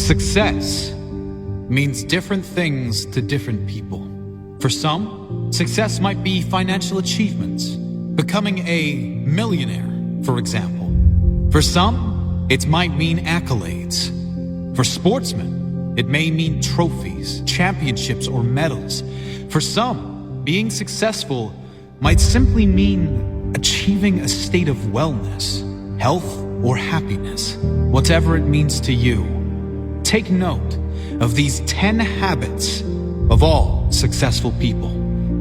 Success means different things to different people. For some, success might be financial achievements, becoming a millionaire, for example. For some, it might mean accolades. For sportsmen, it may mean trophies, championships, or medals. For some, being successful might simply mean achieving a state of wellness, health, or happiness. Whatever it means to you, take note of these 10 habits of all successful people.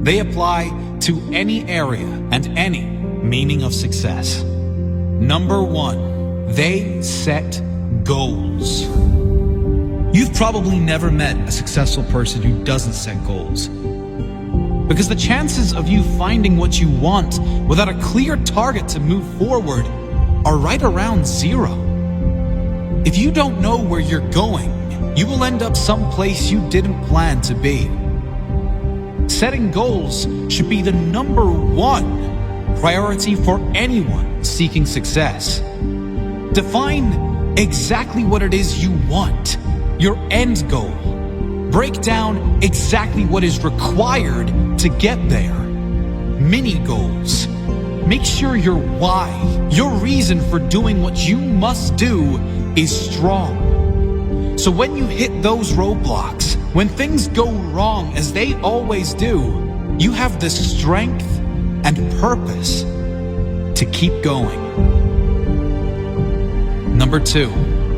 They apply to any area and any meaning of success. Number 1, they set goals. You've probably never met a successful person who doesn't set goals, because the chances of you finding what you want without a clear target to move forward are right around 0. If you don't know where you're going, you will end up someplace you didn't plan to be. Setting goals should be the number 1 priority for anyone seeking success. Define exactly what it is you want, your end goal. Break down exactly what is required to get there. Mini goals. Make sure your why, your reason for doing what you must do, is strong. So when you hit those roadblocks, when things go wrong as they always do, you have the strength and purpose to keep going. Number 2,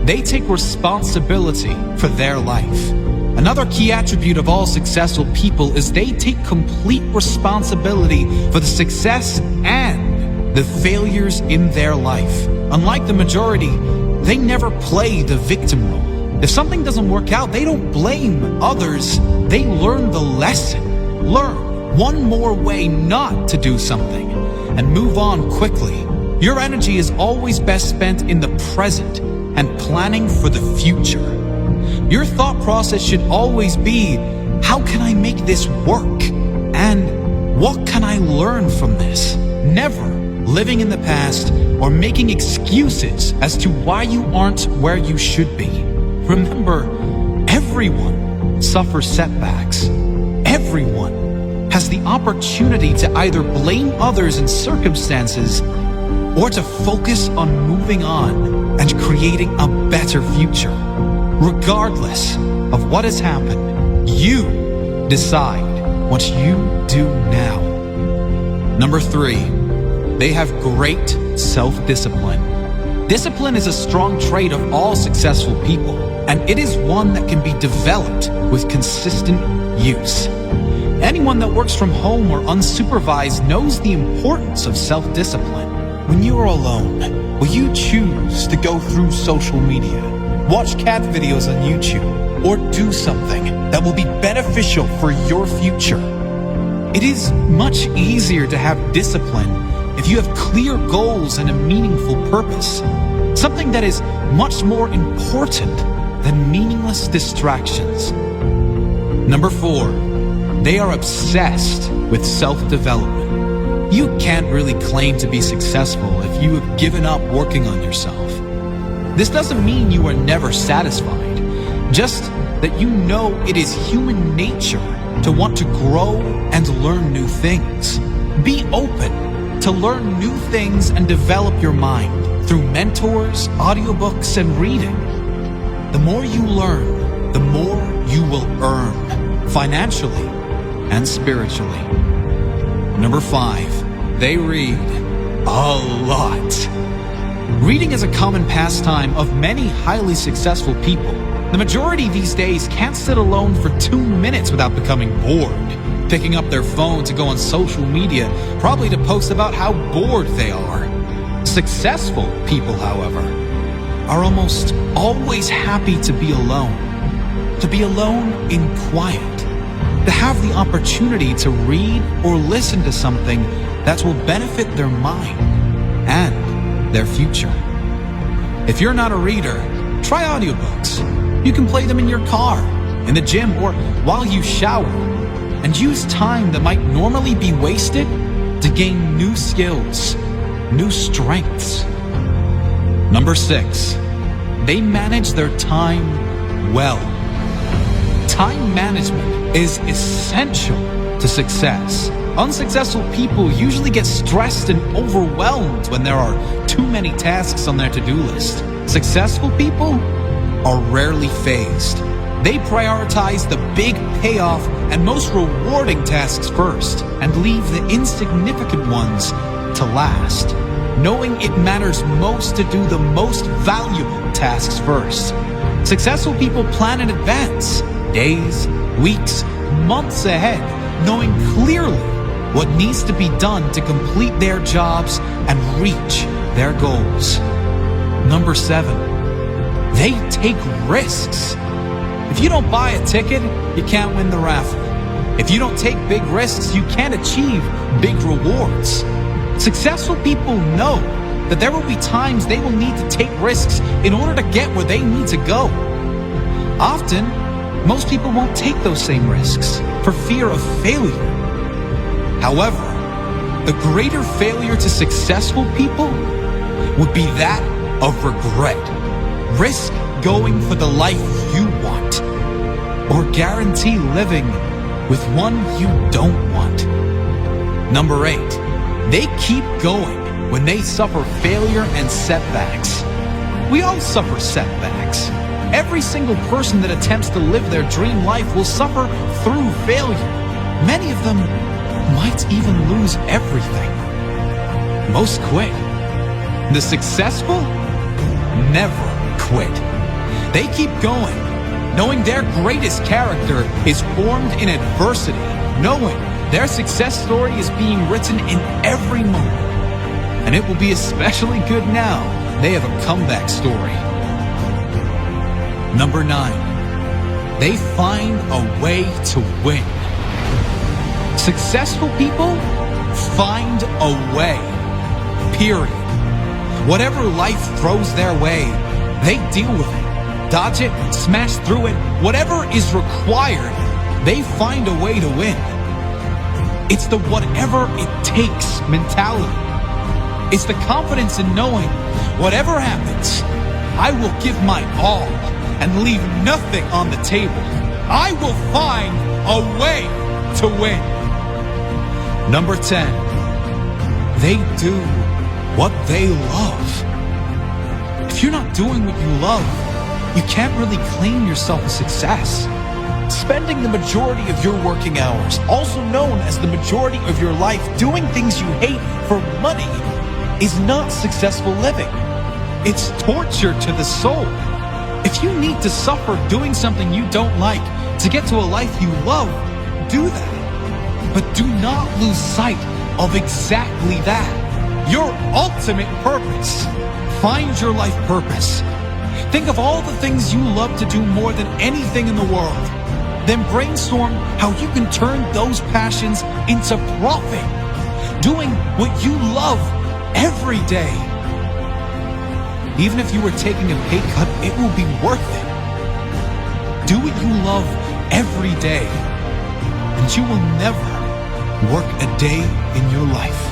they take responsibility for their life. Another key attribute of all successful people is they take complete responsibility for the success and the failures in their life. Unlike the majority, they never play the victim role. If something doesn't work out, they don't blame others. They learn the lesson. Learn one more way not to do something and move on quickly. Your energy is always best spent in the present and planning for the future. Your thought process should always be, how can I make this work? And what can I learn from this? Never living in the past or making excuses as to why you aren't where you should be. Remember, everyone suffers setbacks. Everyone has the opportunity to either blame others and circumstances or to focus on moving on and creating a better future. Regardless of what has happened, you decide what you do now. Number 3, they have great self-discipline. Discipline is a strong trait of all successful people, and it is one that can be developed with consistent use. Anyone that works from home or unsupervised knows the importance of self-discipline. When you are alone, will you choose to go through social media, watch cat videos on YouTube, or do something that will be beneficial for your future? It is much easier to have discipline if you have clear goals and a meaningful purpose, something that is much more important than meaningless distractions. Number 4, they are obsessed with self-development. You can't really claim to be successful if you have given up working on yourself. This doesn't mean you are never satisfied, just that you know it is human nature to want to grow and learn new things. Be open to learn new things and develop your mind through mentors, audiobooks, and reading. The more you learn, the more you will earn, financially and spiritually. Number 5, they read a lot. Reading is a common pastime of many highly successful people. The majority these days can't sit alone for 2 minutes without becoming bored, picking up their phone to go on social media, probably to post about how bored they are. Successful people, however, are almost always happy to be alone in quiet, to have the opportunity to read or listen to something that will benefit their mind and their future. If you're not a reader, try audiobooks. You can play them in your car, in the gym, or while you shower, and use time that might normally be wasted to gain new skills, new strengths. Number 6, they manage their time well. Time management is essential to success. Unsuccessful people usually get stressed and overwhelmed when there are too many tasks on their to-do list. Successful people are rarely phased. They prioritize the big payoff and most rewarding tasks first and leave the insignificant ones to last, knowing it matters most to do the most valuable tasks first. Successful people plan in advance, days, weeks, months ahead, knowing clearly what needs to be done to complete their jobs and reach their goals. Number 7, they take risks. If you don't buy a ticket, you can't win the raffle. If you don't take big risks, you can't achieve big rewards. Successful people know that there will be times they will need to take risks in order to get where they need to go. Often, most people won't take those same risks for fear of failure. However, the greater failure to successful people would be that of regret. Risk going for the life you want, or guarantee living with one you don't want. Number 8, they keep going when they suffer failure and setbacks. We all suffer setbacks. Every single person that attempts to live their dream life will suffer through failure. Many of them might even lose everything. Most quit. The successful never quit. They keep going, knowing their greatest character is formed in adversity, knowing their success story is being written in every moment. And it will be especially good now they have a comeback story. Number 9, they find a way to win. Successful people find a way, period. Whatever life throws their way, they deal with it, dodge it, smash through it. Whatever is required, they find a way to win. It's the whatever it takes mentality. It's the confidence in knowing whatever happens, I will give my all and leave nothing on the table. I will find a way to win. Number 10, they do what they love. If you're not doing what you love, you can't really claim yourself a success. Spending the majority of your working hours, also known as the majority of your life, doing things you hate for money is not successful living. It's torture to the soul. If you need to suffer doing something you don't like to get to a life you love, do that. But do not lose sight of exactly that. Your ultimate purpose. Find your life purpose. Think of all the things you love to do more than anything in the world. Then brainstorm how you can turn those passions into profit. Doing what you love every day. Even if you were taking a pay cut, it will be worth it. Do what you love every day, and you will never work a day in your life.